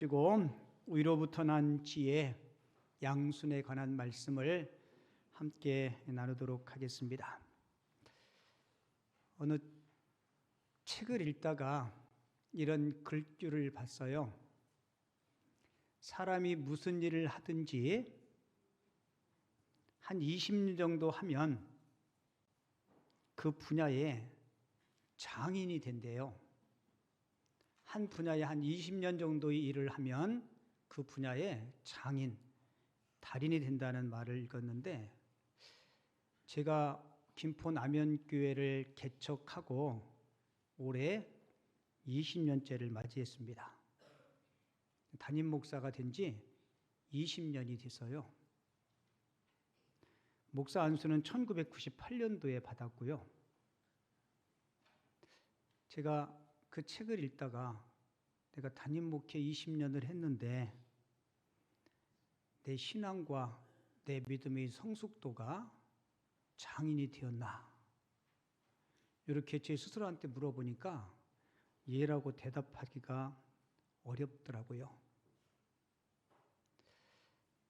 그리고 위로부터 난 지혜 양순에 관한 말씀을 함께 나누도록 하겠습니다. 어느 책을 읽다가 이런 글귀를 봤어요. 사람이 무슨 일을 하든지 한 20년 정도 하면 그 분야에 장인이 된대요. 한 분야에 한 20년 정도의 일을 하면 그 분야에 장인, 달인이 된다는 말을 읽었는데, 제가 김포 남연교회를 개척하고 올해 20년째를 맞이했습니다. 담임 목사가 된 지 20년이 됐어요. 목사 안수는 1998년도에 받았고요. 제가 그 책을 읽다가 내가 담임 목회 20년을 했는데 내 신앙과 내 믿음의 성숙도가 장인이 되었나? 이렇게 제 스스로한테 물어보니까 예라고 대답하기가 어렵더라고요.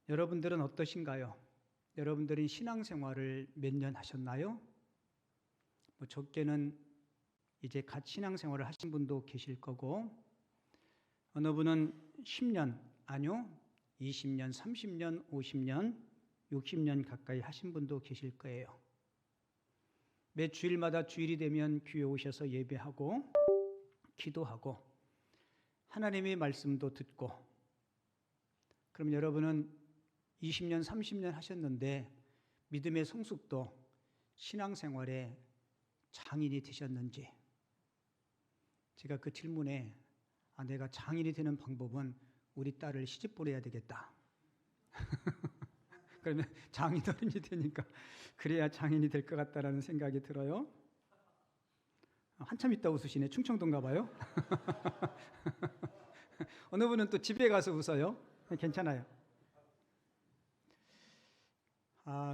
여러분들은 어떠신가요? 여러분들은 신앙생활을 몇 년 하셨나요? 적게는 이제 갓 신앙생활을 하신 분도 계실 거고, 어느 분은 10년, 아니요 20년, 30년, 50년, 60년 가까이 하신 분도 계실 거예요. 매 주일마다 주일이 되면 교회 오셔서 예배하고 기도하고 하나님의 말씀도 듣고, 그럼 여러분은 20년, 30년 하셨는데 믿음의 성숙도, 신앙생활에 장인이 되셨는지? 제가 그 질문에 내가 장인이 되는 방법은 우리 딸을 시집 보내야 되겠다. 그러면 장인어른이 되니까 그래야 장인이 될 것 같다라는 생각이 들어요. 한참 있다 웃으시네. 충청도인가 봐요. 어느 분은 또 집에 가서 웃어요. 괜찮아요.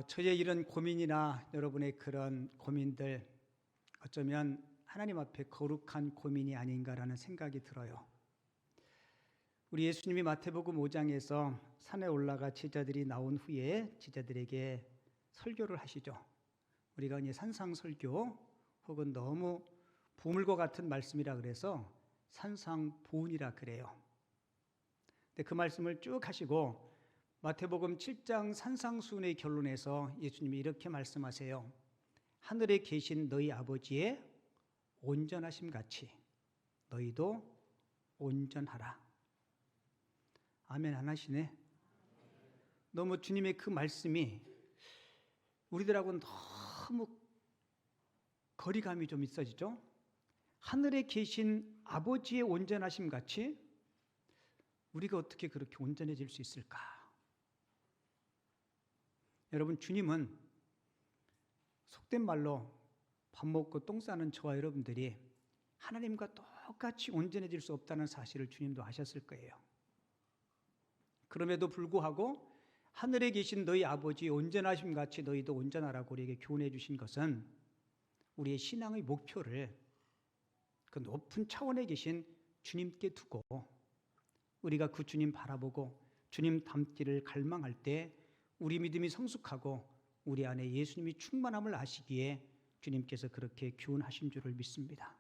저의 이런 고민이나 여러분의 그런 고민들, 어쩌면 하나님 앞에 거룩한 고민이 아닌가라는 생각이 들어요. 우리 예수님이 마태복음 5장에서 산에 올라가 제자들이 나온 후에 제자들에게 설교를 하시죠. 우리가 이제 산상설교 혹은 너무 보물과 같은 말씀이라 그래서 산상보훈이라 그래요. 근데 그 말씀을 쭉 하시고 마태복음 7장 산상수훈의 결론에서 예수님이 이렇게 말씀하세요. 하늘에 계신 너희 아버지의 온전하심 같이 너희도 온전하라. 아멘 안 하시네. 너무 주님의 그 말씀이 우리들하고는 너무 거리감이 좀 있어지죠. 하늘에 계신 아버지의 온전하심 같이 우리가 어떻게 그렇게 온전해질 수 있을까? 여러분, 주님은 속된 말로 밥 먹고 똥 싸는 저와 여러분들이 하나님과 똑같이 온전해질 수 없다는 사실을 주님도 아셨을 거예요. 그럼에도 불구하고 하늘에 계신 너희 아버지 온전하심 같이 너희도 온전하라고 우리에게 교훈해 주신 것은 우리의 신앙의 목표를 그 높은 차원에 계신 주님께 두고 우리가 그 주님 바라보고 주님 닮기를 갈망할 때 우리 믿음이 성숙하고 우리 안에 예수님이 충만함을 아시기에 주님께서 그렇게 교훈하신 줄을 믿습니다.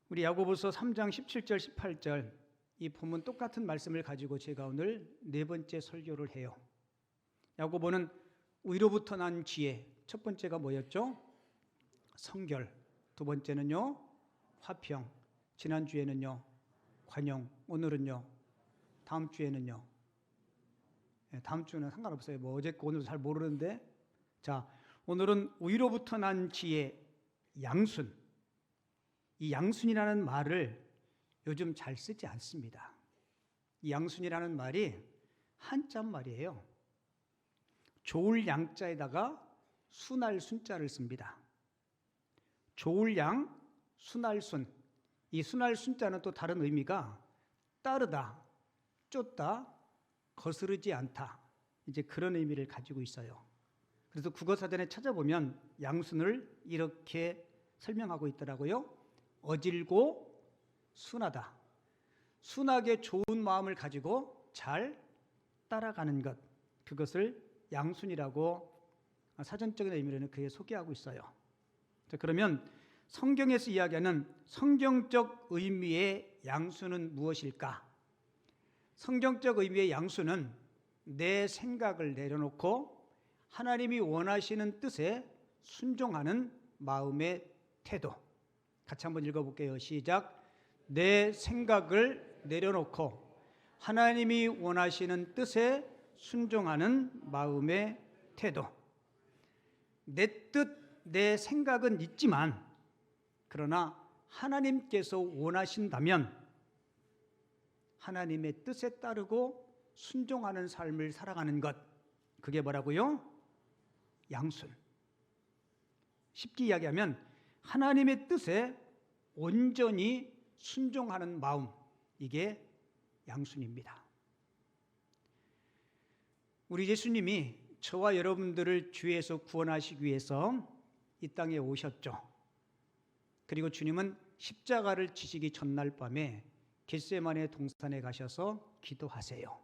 우리 야고보서 3장 17절 18절 이 본문 똑같은 말씀을 가지고 제가 오늘 네 번째 설교를 해요. 야고보는 위로부터 난 지혜, 첫 번째가 뭐였죠? 성결, 두 번째는요 화평, 지난주에는요 관용, 오늘은요 다음 주에는요, 다음 주는 상관없어요. 어제 거 오늘도 잘 모르는데, 자 오늘은 위로부터 난 지혜 양순. 이 양순이라는 말을 요즘 잘 쓰지 않습니다. 이 양순이라는 말이 한자 말이에요. 좋을 양자에다가 순할 순자를 씁니다. 좋을 양, 순할 순. 이 순할 순자는 또 다른 의미가 따르다, 쫓다, 거스르지 않다, 이제 그런 의미를 가지고 있어요. 그래서 국어사전에 찾아보면 양순을 이렇게 설명하고 있더라고요. 어질고 순하다. 순하게 좋은 마음을 가지고 잘 따라가는 것, 그것을 양순이라고 사전적인 의미로는 그게 소개하고 있어요. 자, 그러면 성경에서 이야기하는 성경적 의미의 양수는 무엇일까? 성경적 의미의 양수는 내 생각을 내려놓고 하나님이 원하시는 뜻에 순종하는 마음의 태도. 같이 한번 읽어볼게요. 시작. 내 생각을 내려놓고 하나님이 원하시는 뜻에 순종하는 마음의 태도. 내 뜻, 내 생각은 있지만 그러나 하나님께서 원하신다면 하나님의 뜻에 따르고 순종하는 삶을 살아가는 것, 그게 뭐라고요? 양순. 쉽게 이야기하면 하나님의 뜻에 온전히 순종하는 마음, 이게 양순입니다. 우리 예수님이 저와 여러분들을 죄에서 구원하시기 위해서 이 땅에 오셨죠. 그리고 주님은 십자가를 지시기 전날 밤에 겟세마네 동산에 가셔서 기도하세요.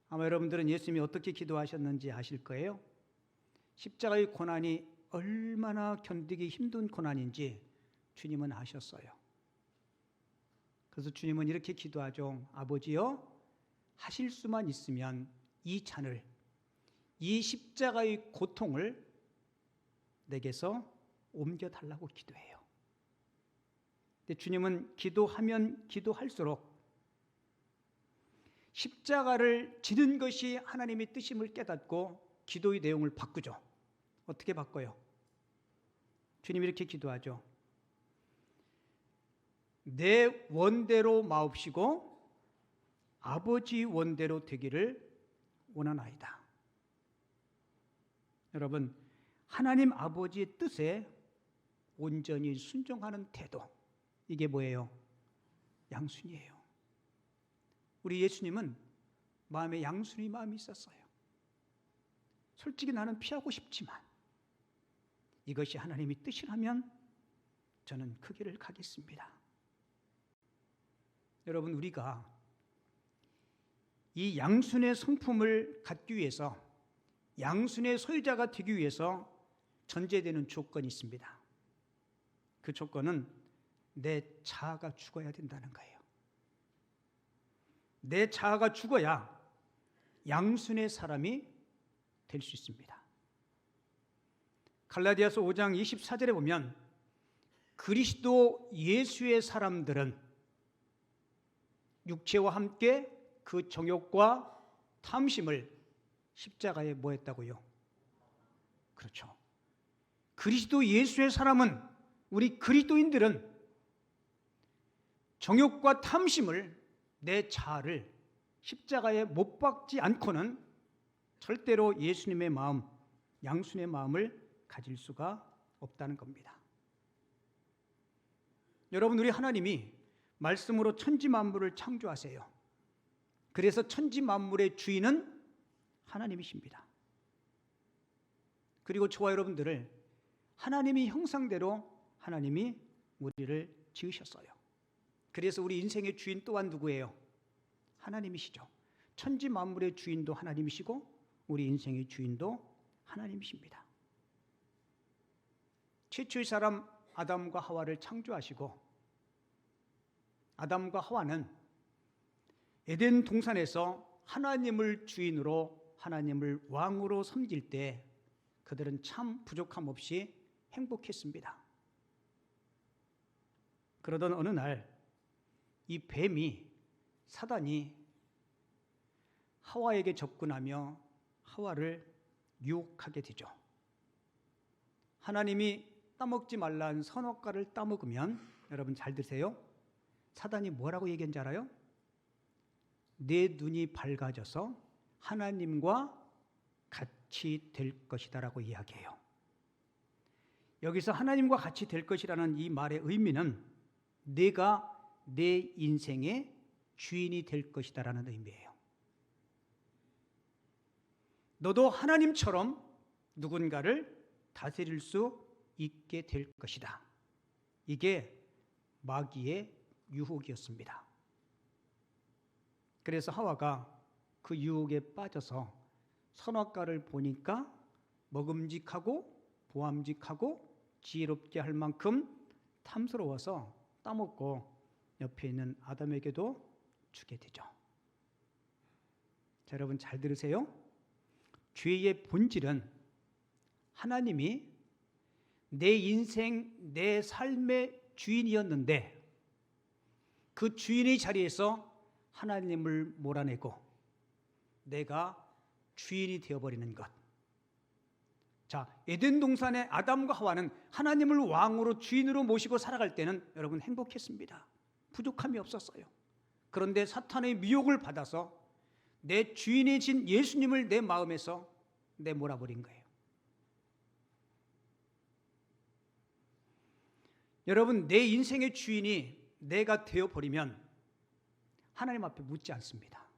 아마 여러분들은 예수님이 어떻게 기도하셨는지 아실 거예요. 십자가의 고난이 얼마나 견디기 힘든 고난인지 주님은 아셨어요. 그래서 주님은 이렇게 기도하죠. 아버지여, 하실 수만 있으면 이 잔을, 이 십자가의 고통을 내게서 옮겨달라고 기도해요. 근데 주님은 기도하면 기도할수록 십자가를 지는 것이 하나님의 뜻임을 깨닫고 기도의 내용을 바꾸죠. 어떻게 바꿔요? 주님이 이렇게 기도하죠. 내 원대로 마옵시고 아버지 원대로 되기를 원하나이다. 여러분, 하나님 아버지의 뜻에 온전히 순종하는 태도, 이게 뭐예요? 양순이에요. 우리 예수님은 마음에 양순의 마음이 있었어요. 솔직히 나는 피하고 싶지만 이것이 하나님의 뜻이라면 저는 그 길을 가겠습니다. 여러분, 우리가 이 양순의 성품을 갖기 위해서, 양순의 소유자가 되기 위해서 전제되는 조건이 있습니다. 그 조건은 내 자아가 죽어야 된다는 거예요. 내 자아가 죽어야 양순의 사람이 될 수 있습니다. 갈라디아서 5장 24절에 보면 그리스도 예수의 사람들은 육체와 함께 그 정욕과 탐심을 십자가에 뭐 했다고요? 그렇죠. 그리스도 예수의 사람은, 우리 그리스도인들은 정욕과 탐심을, 내 자아를 십자가에 못 박지 않고는 절대로 예수님의 마음, 양순의 마음을 가질 수가 없다는 겁니다. 여러분, 우리 하나님이 말씀으로 천지 만물을 창조하세요. 그래서 천지 만물의 주인은 하나님이십니다. 그리고 저와 여러분들을 하나님의 형상대로 하나님이 우리를 지으셨어요. 그래서 우리 인생의 주인 또한 누구예요? 하나님이시죠. 천지 만물의 주인도 하나님이시고 우리 인생의 주인도 하나님이십니다. 최초의 사람 아담과 하와를 창조하시고 아담과 하와는 에덴 동산에서 하나님을 주인으로, 하나님을 왕으로 섬길 때 그들은 참 부족함 없이 행복했습니다. 그러던 어느 날 이 뱀이, 사단이 하와에게 접근하며 하와를 유혹하게 되죠. 하나님이 따먹지 말라는 선악과를 따먹으면, 여러분 잘 들으세요, 사단이 뭐라고 얘기한지 알아요? 내 눈이 밝아져서 하나님과 같이 될 것이다 라고 이야기해요. 여기서 하나님과 같이 될 것이라는 이 말의 의미는 내가 내 인생의 주인이 될 것이다 라는 의미예요. 너도 하나님처럼 누군가를 다스릴 수 있게 될 것이다. 이게 마귀의 유혹이었습니다. 그래서 하와가 그 유혹에 빠져서 선악과를 보니까 먹음직하고 보암직하고 지혜롭게 할 만큼 탐스러워서 따먹고 옆에 있는 아담에게도 주게 되죠. 자, 여러분 잘 들으세요. 죄의 본질은 하나님이 내 인생, 내 삶의 주인이었는데 그 주인의 자리에서 하나님을 몰아내고 내가 주인이 되어버리는 것. 자, 에덴 동산의 아담과 하와는 하나님을 왕으로 주인으로 모시고 살아갈 때는 여러분 행복했습니다. 부족함이 없었어요. 그런데 사탄의 미혹을 받아서 내 주인이신 예수님을 내 마음에서 내몰아버린 거예요. 여러분, 내 인생의 주인이 내가 되어버리면 하나님 앞에 묻지 않습니다.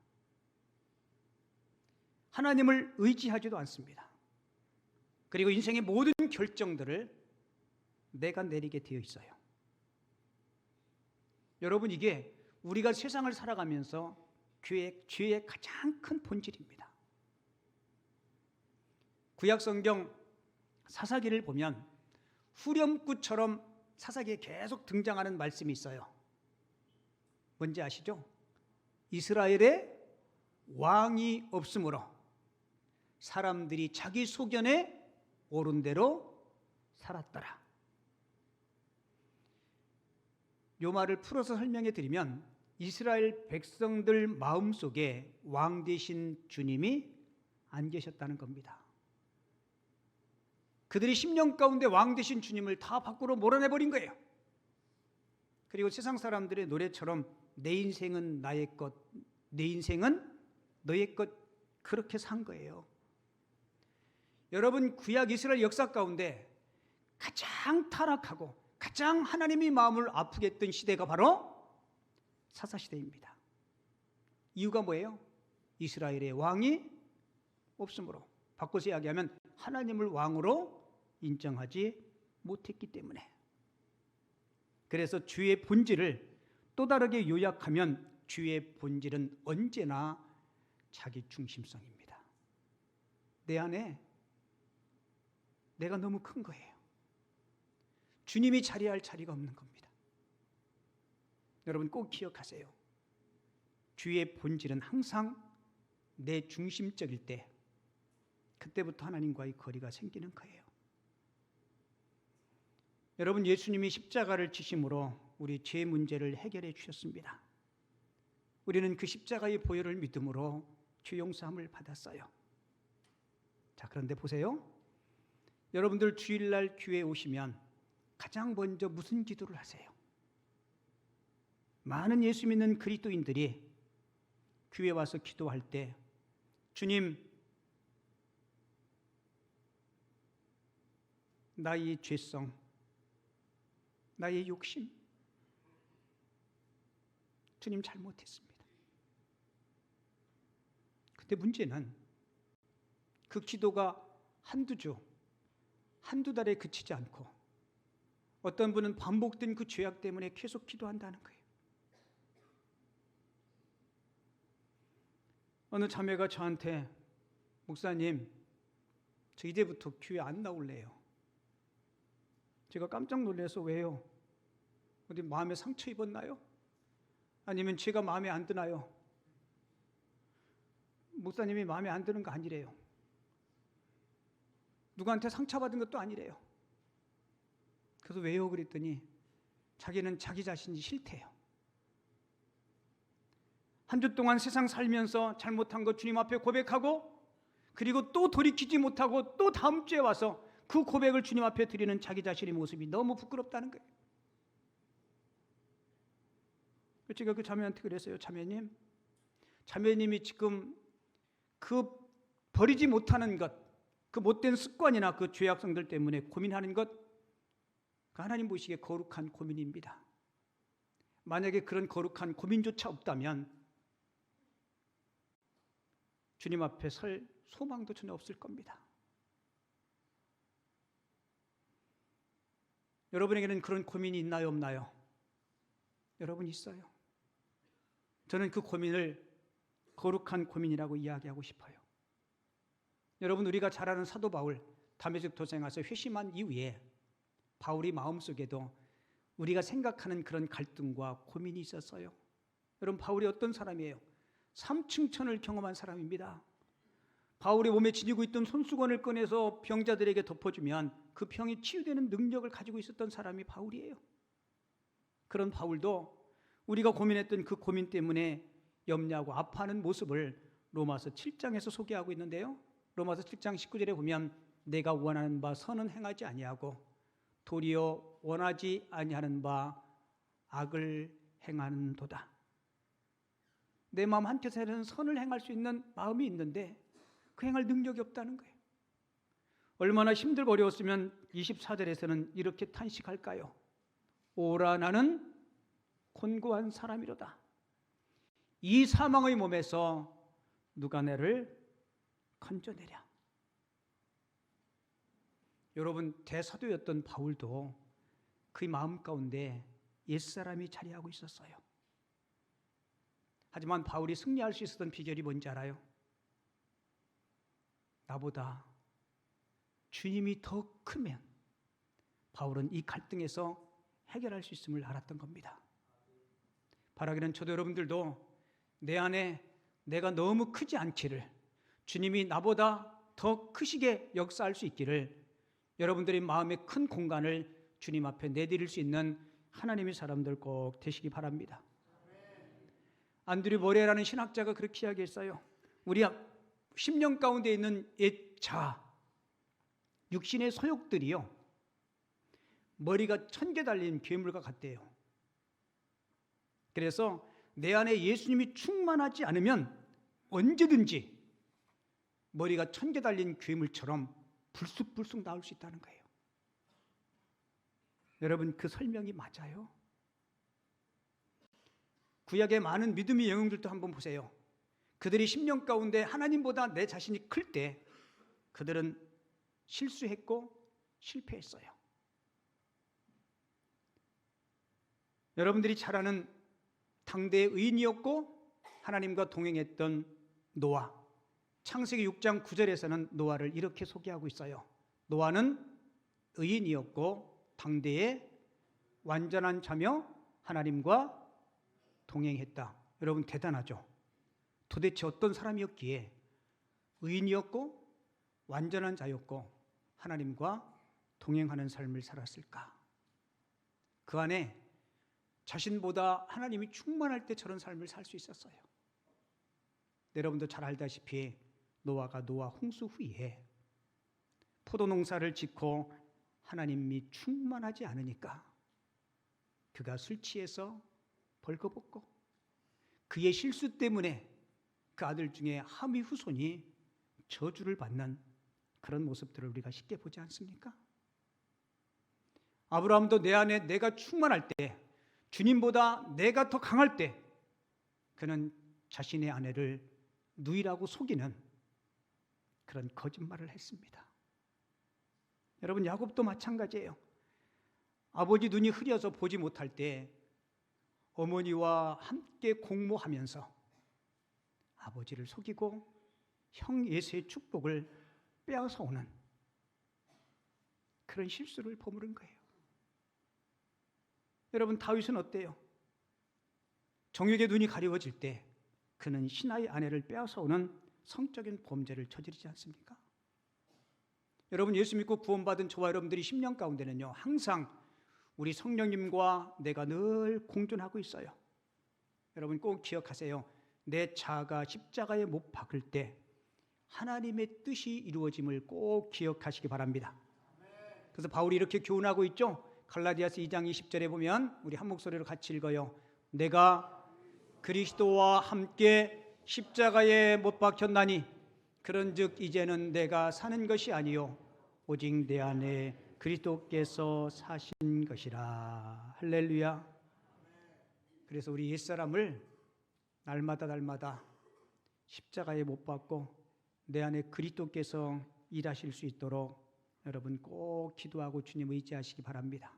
하나님을 의지하지도 않습니다. 그리고 인생의 모든 결정들을 내가 내리게 되어 있어요. 여러분, 이게 우리가 세상을 살아가면서 죄의 가장 큰 본질입니다. 구약성경 사사기를 보면 후렴구처럼 사사기에 계속 등장하는 말씀이 있어요. 뭔지 아시죠? 이스라엘에 왕이 없으므로 사람들이 자기 소견에 옳은 대로 살았더라. 이 말을 풀어서 설명해 드리면 이스라엘 백성들 마음속에 왕 되신 주님이 안 계셨다는 겁니다. 그들이 10년 가운데 왕 되신 주님을 다 밖으로 몰아내버린 거예요. 그리고 세상 사람들의 노래처럼 내 인생은 나의 것, 내 인생은 너의 것, 그렇게 산 거예요. 여러분, 구약 이스라엘 역사 가운데 가장 타락하고 가장 하나님의 마음을 아프게 했던 시대가 바로 사사시대입니다. 이유가 뭐예요? 이스라엘의 왕이 없으므로, 바꿔서 이야기하면 하나님을 왕으로 인정하지 못했기 때문에. 그래서 주의 본질을 또 다르게 요약하면 주의 본질은 언제나 자기 중심성입니다. 내 안에 내가 너무 큰 거예요. 주님이 자리할 자리가 없는 겁니다. 여러분 꼭 기억하세요. 주의 본질은 항상 내 중심적일 때 그때부터 하나님과의 거리가 생기는 거예요. 여러분, 예수님이 십자가를 지심으로 우리 죄 문제를 해결해 주셨습니다. 우리는 그 십자가의 보혈을 믿음으로 죄 용서함을 받았어요. 자, 그런데 보세요. 여러분들 주일날 교회에 오시면 가장 먼저 무슨 기도를 하세요? 많은 예수 믿는 그리스도인들이 교회에 와서 기도할 때 주님, 나의 죄성, 나의 욕심, 주님 잘못했습니다. 근데 문제는 그 기도가 한두 주, 한두 달에 그치지 않고 어떤 분은 반복된 그 죄악 때문에 계속 기도한다는 거예요. 어느 자매가 저한테 목사님, 저 이제부터 교회 안 나올래요. 제가 깜짝 놀라서 왜요? 어디 마음에 상처 입었나요? 아니면 제가 마음에 안 드나요? 목사님이 마음에 안 드는 거 아니래요. 누구한테 상처받은 것도 아니래요. 그래서 왜요? 그랬더니 자기는 자기 자신이 싫대요. 한 주 동안 세상 살면서 잘못한 거 주님 앞에 고백하고 그리고 또 돌이키지 못하고 또 다음 주에 와서 그 고백을 주님 앞에 드리는 자기 자신의 모습이 너무 부끄럽다는 거예요. 제가 그 자매한테 그랬어요. 자매님이 지금 그 버리지 못하는 것, 그 못된 습관이나 그 죄악성들 때문에 고민하는 것, 그 하나님 보시기에 거룩한 고민입니다. 만약에 그런 거룩한 고민조차 없다면 주님 앞에 설 소망도 전혀 없을 겁니다. 여러분에게는 그런 고민이 있나요, 없나요? 여러분 있어요. 저는 그 고민을 거룩한 고민이라고 이야기하고 싶어요. 여러분, 우리가 잘 아는 사도 바울, 다메섹 도상에서 회심한 이후에 바울이 마음속에도 우리가 생각하는 그런 갈등과 고민이 있었어요. 여러분, 바울이 어떤 사람이에요? 삼층천을 경험한 사람입니다. 바울의 몸에 지니고 있던 손수건을 꺼내서 병자들에게 덮어주면 그 병이 치유되는 능력을 가지고 있었던 사람이 바울이에요. 그런 바울도 우리가 고민했던 그 고민 때문에 염려하고 아파하는 모습을 로마서 7장에서 소개하고 있는데요. 로마서 7장 19절에 보면 내가 원하는 바 선은 행하지 아니하고 도리어 원하지 아니하는 바 악을 행하는도다. 내 마음 한켠에는 선을 행할 수 있는 마음이 있는데 그 행할 능력이 없다는 거예요. 얼마나 힘들고 어려웠으면 24절에서는 이렇게 탄식할까요? 오라 나는 곤고한 사람이로다. 이 사망의 몸에서 누가 나를 건져내랴. 여러분, 대사도였던 바울도 그의 마음 가운데 옛사람이 자리하고 있었어요. 하지만 바울이 승리할 수 있었던 비결이 뭔지 알아요? 나보다 주님이 더 크면 바울은 이 갈등에서 해결할 수 있음을 알았던 겁니다. 바라기는 저도 여러분들도 내 안에 내가 너무 크지 않기를, 주님이 나보다 더 크시게 역사할 수 있기를, 여러분들의 마음의 큰 공간을 주님 앞에 내드릴 수 있는 하나님의 사람들 꼭 되시기 바랍니다. 안드류 모레라는 신학자가 그렇게 이야기했어요. 우리 심령 가운데 있는 옛 자아, 육신의 소욕들이요, 머리가 1000개 달린 괴물과 같대요. 그래서 내 안에 예수님이 충만하지 않으면 언제든지 머리가 1000개 달린 괴물처럼 불쑥불쑥 나올 수 있다는 거예요. 여러분, 그 설명이 맞아요? 구약의 많은 믿음의 영웅들도 한번 보세요. 그들이 심령 가운데 하나님보다 내 자신이 클 때 그들은 실수했고 실패했어요. 여러분들이 잘 아는 당대의 의인이었고 하나님과 동행했던 노아, 창세기 6장 9절에서는 노아를 이렇게 소개하고 있어요. 노아는 의인이었고 당대의 완전한 자며 하나님과 동행했다. 여러분, 대단하죠? 도대체 어떤 사람이었기에 의인이었고 완전한 자였고 하나님과 동행하는 삶을 살았을까? 그 안에 자신보다 하나님이 충만할 때 저런 삶을 살 수 있었어요. 여러분도 잘 알다시피 노아가 노아 홍수 후에 포도 농사를 짓고 하나님이 충만하지 않으니까 그가 술 취해서 벌거벗고 그의 실수 때문에 그 아들 중에 함의 후손이 저주를 받는 그런 모습들을 우리가 쉽게 보지 않습니까? 아브라함도 내 안에 내가 충만할 때, 주님보다 내가 더 강할 때 그는 자신의 아내를 누이라고 속이는 그런 거짓말을 했습니다. 여러분, 야곱도 마찬가지예요. 아버지 눈이 흐려서 보지 못할 때 어머니와 함께 공모하면서 아버지를 속이고 형 에서의 축복을 빼앗아오는 그런 실수를 버무른 거예요. 여러분, 다윗은 어때요? 정욕의 눈이 가려워질 때 그는 신하의 아내를 빼앗아오는 성적인 범죄를 저지르지 않습니까? 여러분, 예수 믿고 구원받은 저와 여러분들이 심령 가운데는요, 항상 우리 성령님과 내가 늘 공존하고 있어요. 여러분, 꼭 기억하세요. 내 자아가 십자가에 못 박을 때 하나님의 뜻이 이루어짐을 꼭 기억하시기 바랍니다. 그래서 바울이 이렇게 교훈하고 있죠. 갈라디아서 2장 20절에 보면 우리 한 목소리로 같이 읽어요. 내가 그리스도와 함께 십자가에 못 박혔나니 그런즉 이제는 내가 사는 것이 아니요 오직 내 안에 그리스도께서 사신 것이라. 할렐루야. 그래서 우리 옛사람을 날마다 십자가에 못 박고 내 안에 그리스도께서 일하실 수 있도록 여러분 꼭 기도하고 주님 의지하시기 바랍니다.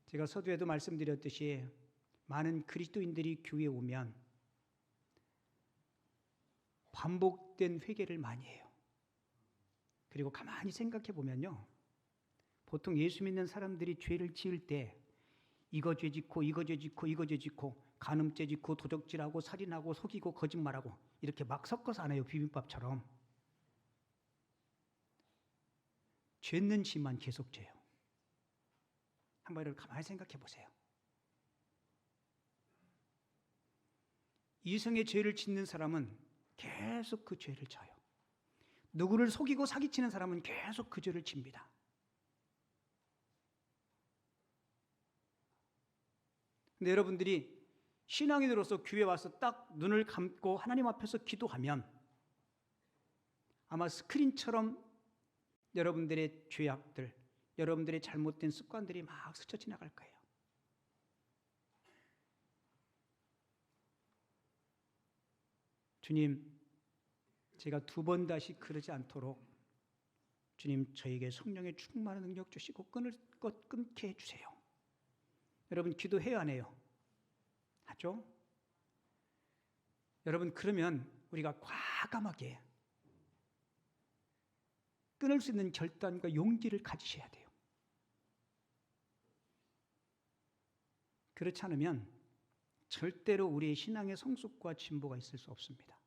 제가 서두에도 말씀드렸듯이 많은 그리스도인들이 교회에 오면 반복된 회개를 많이 해요. 그리고 가만히 생각해 보면요, 보통 예수 믿는 사람들이 죄를 지을 때 이거 죄 짓고 이거 죄 짓고 이거 죄 짓고 간음죄 짓고 도적질하고 살인하고 속이고 거짓말하고 이렇게 막 섞어서 안 해요. 비빔밥처럼. 죄는 지만 계속 죄요. 한번 이렇게 가만히 생각해 보세요. 이성의 죄를 짓는 사람은 계속 그 죄를 져요. 누구를 속이고 사기치는 사람은 계속 그 죄를 집니다. 근데 여러분들이 신앙인으로서 교회 와서 딱 눈을 감고 하나님 앞에서 기도하면 아마 스크린처럼 여러분들의 죄악들, 여러분들의 잘못된 습관들이 막 스쳐 지나갈 거예요. 주님, 제가 2번 다시 그러지 않도록 주님 저에게 성령의 충만한 능력 주시고 끊을 것 끊게 해주세요. 여러분 기도해요 안 해요? 하죠? 여러분 그러면 우리가 과감하게 끊을 수 있는 결단과 용기를 가지셔야 돼요. 그렇지 않으면 절대로 우리의 신앙의 성숙과 진보가 있을 수 없습니다.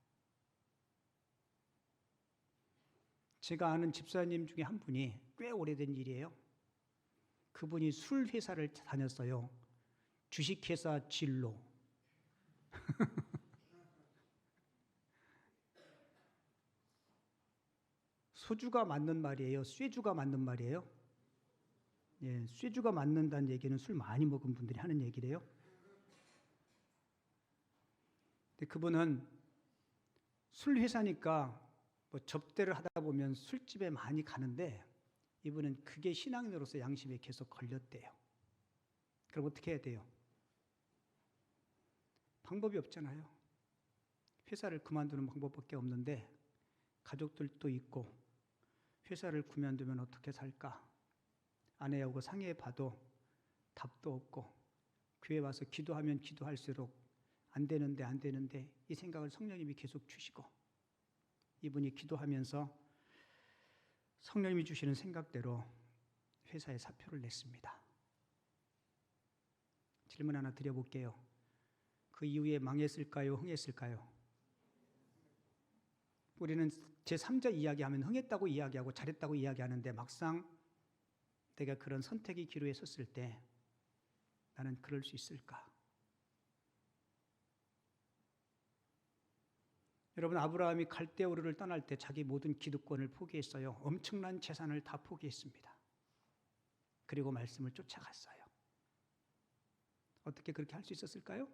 제가 아는 집사님 중에 한 분이 꽤 오래된 일이에요. 그분이 술 회사를 다녔어요. 주식회사 진로. 소주가 맞는 말이에요? 쇠주가 맞는 말이에요? 예, 쇠주가 맞는다는 얘기는 술 많이 먹은 분들이 하는 얘기래요. 근데 그분은 술 회사니까 뭐 접대를 하다 보면 술집에 많이 가는데 이분은 그게 신앙인으로서 양심에 계속 걸렸대요. 그럼 어떻게 해야 돼요? 방법이 없잖아요. 회사를 그만두는 방법밖에 없는데 가족들도 있고 회사를 그만두면 어떻게 살까? 아내하고 상의해 봐도 답도 없고 교회 와서 기도하면 기도할수록 안 되는데 이 생각을 성령님이 계속 주시고 이분이 기도하면서 성령님이 주시는 생각대로 회사에 사표를 냈습니다. 질문 하나 드려볼게요. 그 이후에 망했을까요? 흥했을까요? 우리는 제3자 이야기하면 흥했다고 이야기하고 잘했다고 이야기하는데 막상 내가 그런 선택의 기로에 섰을 때 나는 그럴 수 있을까? 여러분 아브라함이 갈대우르를 떠날 때 자기 모든 기득권을 포기했어요. 엄청난 재산을 다 포기했습니다. 그리고 말씀을 쫓아갔어요. 어떻게 그렇게 할 수 있었을까요?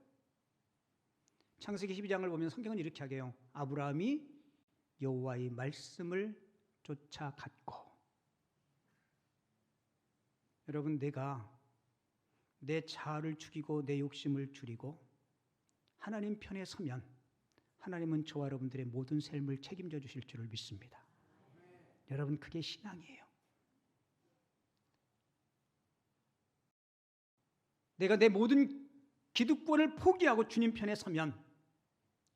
창세기 12장을 보면 성경은 이렇게 하게요. 아브라함이 여호와의 말씀을 쫓아갔고. 여러분 내가 내 자아를 죽이고 내 욕심을 줄이고 하나님 편에 서면 하나님은 저와 여러분들의 모든 삶을 책임져 주실 줄을 믿습니다. 여러분 그게 신앙이에요. 내가 내 모든 기득권을 포기하고 주님 편에 서면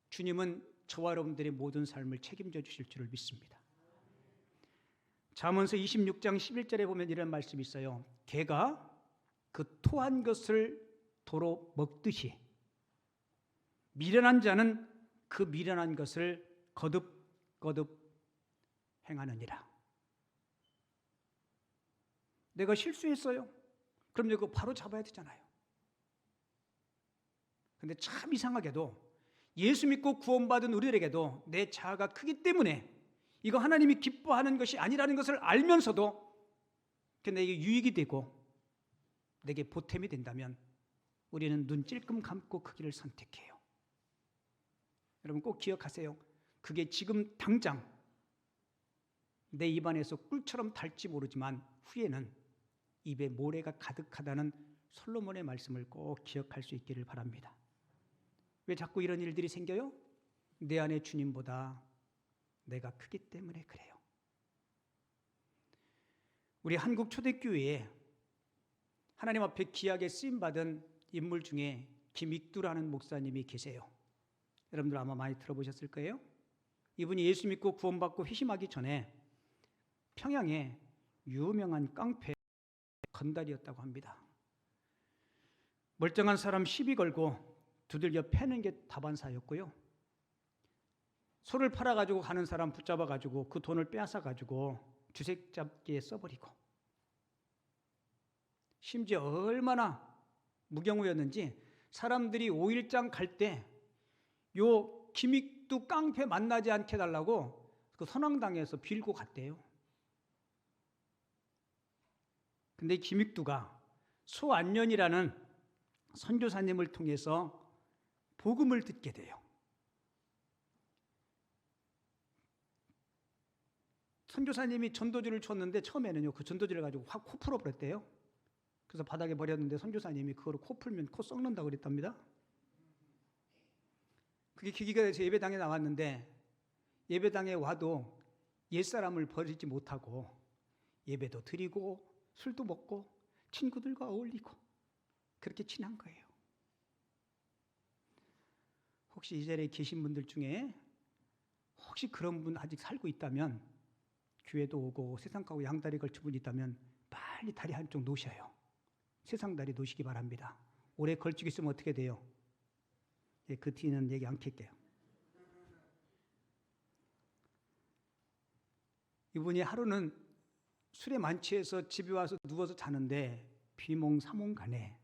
주님은 저와 여러분들의 모든 삶을 책임져 주실 줄을 믿습니다. 잠언서 26장 11절에 보면 이런 말씀이 있어요. 개가 그 토한 것을 도로 먹듯이 미련한 자는 그 미련한 것을 거듭거듭 행하느니라. 내가 실수했어요. 그럼 이거 바로 잡아야 되잖아요. 근데 참 이상하게도 예수 믿고 구원받은 우리에게도 내 자아가 크기 때문에 이거 하나님이 기뻐하는 것이 아니라는 것을 알면서도 내게 유익이 되고 내게 보탬이 된다면 우리는 눈 찔끔 감고 그 길을 선택해요. 여러분 꼭 기억하세요. 그게 지금 당장 내 입안에서 꿀처럼 달지 모르지만 후에는 입에 모래가 가득하다는 솔로몬의 말씀을 꼭 기억할 수 있기를 바랍니다. 왜 자꾸 이런 일들이 생겨요? 내 안에 주님보다 내가 크기 때문에 그래요. 우리 한국 초대교회에 하나님 앞에 귀하게 쓰임받은 인물 중에 김익두라는 목사님이 계세요. 여러분들 아마 많이 들어보셨을 거예요. 이분이 예수 믿고 구원받고 회심하기 전에 평양에 유명한 깡패 건달이었다고 합니다. 멀쩡한 사람 시비 걸고 두들겨 패는 게 다반사였고요. 소를 팔아가지고 가는 사람 붙잡아가지고 그 돈을 빼앗아가지고 주색잡기에 써버리고, 심지어 얼마나 무경우였는지 사람들이 5일장 갈 때 요 김익두 깡패 만나지 않게 해달라고 그 선왕당에서 빌고 갔대요. 근데 김익두가 소안련이라는 선교사님을 통해서 복음을 듣게 돼요. 선교사님이 전도지를 줬는데 처음에는요, 그 전도지를 가지고 확 코 풀어버렸대요. 그래서 바닥에 버렸는데 선교사님이 그거를 코 풀면 코 썩는다고 그랬답니다. 그게 계기가 돼서 예배당에 나왔는데, 예배당에 와도 옛사람을 버리지 못하고 예배도 드리고 술도 먹고 친구들과 어울리고 그렇게 친한 거예요. 혹시 이 자리에 계신 분들 중에 혹시 그런 분 아직 살고 있다면, 교회도 오고 세상 가고 양다리 걸친 분 있다면 빨리 다리 한쪽 놓으셔요. 세상 다리 놓으시기 바랍니다. 오래 걸치고 있으면 어떻게 돼요? 그 뒤는 얘기 안 할게요. 이분이 하루는 술에 만취해서 집에 와서 누워서 자는데 비몽사몽간에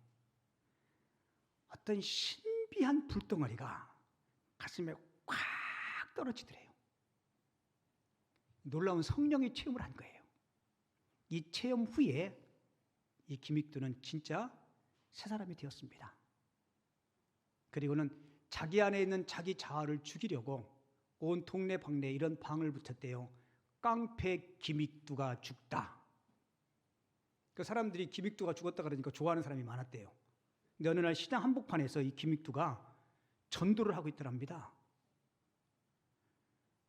어떤 신비한 불덩어리가 가슴에 꽉 떨어지더래요. 놀라운 성령의 체험을 한 거예요. 이 체험 후에 이 김익두는 진짜 새 사람이 되었습니다. 그리고는 자기 안에 있는 자기 자아를 죽이려고 온 동네 방네에 이런 방을 붙였대요. 깡패 김익두가 죽다. 그 사람들이 김익두가 죽었다 그러니까 좋아하는 사람이 많았대요. 근데 어느 날 시장 한복판에서 이 김익두가 전도를 하고 있더랍니다.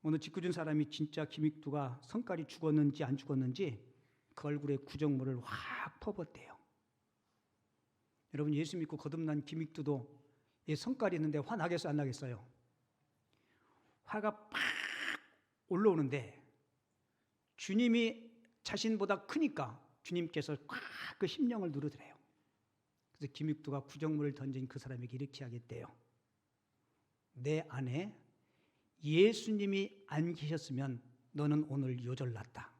어느 짓궂은 사람이 진짜 김익두가 성깔이 죽었는지 안 죽었는지 그 얼굴에 구정물을 확 퍼붓대요. 여러분, 예수 믿고 거듭난 김익두도 이 성깔이 있는데 화 나겠어요, 안 나겠어요? 화가 팍 올라오는데 주님이 자신보다 크니까 주님께서 꽉 그 심령을 누르더래요. 그래서 김익두가 구정물을 던진 그 사람에게 이렇게 하겠대요. 내 안에 예수님이 안 계셨으면 너는 오늘 요절났다.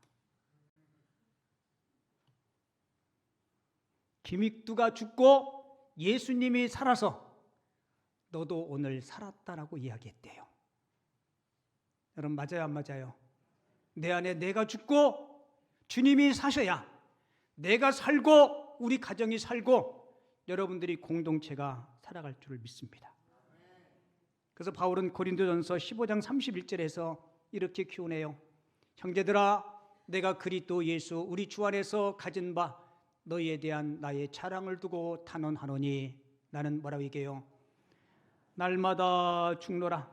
김익두가 죽고 예수님이 살아서 너도 오늘 살았다라고 이야기했대요. 여러분, 맞아요, 안 맞아요? 내 안에 내가 죽고 주님이 사셔야 내가 살고 우리 가정이 살고 여러분들이 공동체가 살아갈 줄을 믿습니다. 그래서 바울은 고린도전서 15장 31절에서 이렇게 키우네요. 형제들아, 내가 그리스도 예수 우리 주 안에서 가진 바 너희에 대한 나의 자랑을 두고 탄원하노니, 나는 뭐라고 얘기해요? 날마다 죽노라.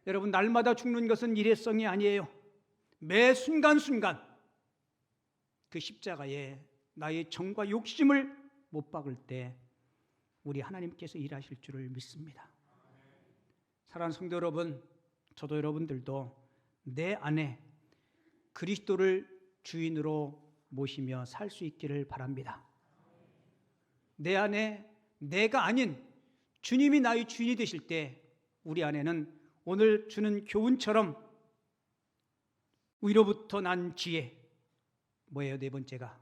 여러분, 날마다 죽는 것은 일회성이 아니에요. 매 순간순간 그 십자가에 나의 정과 욕심을 못 박을 때 우리 하나님께서 일하실 줄을 믿습니다. 사랑하는 성도 여러분, 저도 여러분들도 내 안에 그리스도를 주인으로 모시며 살 수 있기를 바랍니다. 내 안에 내가 아닌 주님이 나의 주인이 되실 때 우리 안에는 오늘 주는 교훈처럼 위로부터 난 지혜, 뭐예요? 네 번째가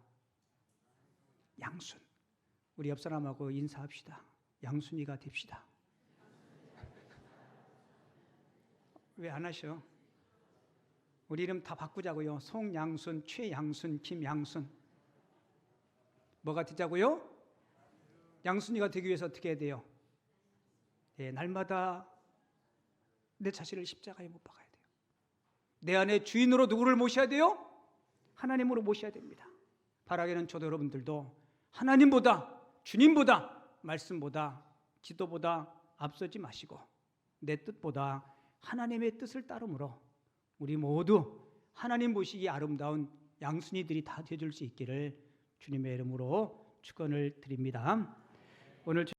양순. 우리 옆 사람하고 인사합시다. 양순이가 됩시다. 왜 안 하셔? 우리 이름 다 바꾸자고요. 송양순, 최양순, 김양순. 뭐가 되자고요? 양순이가 되기 위해서 어떻게 해야 돼요? 네, 날마다 내 자신을 십자가에 못 박아야 돼요. 내 안에 주인으로 누구를 모셔야 돼요? 하나님으로 모셔야 됩니다. 바라기는 저도 여러분들도 하나님보다, 주님보다, 말씀보다, 지도보다 앞서지 마시고 내 뜻보다 하나님의 뜻을 따름으로 우리 모두 하나님 보시기에 아름다운 양순이들이 다 되어줄 수 있기를 주님의 이름으로 축원을 드립니다. 오늘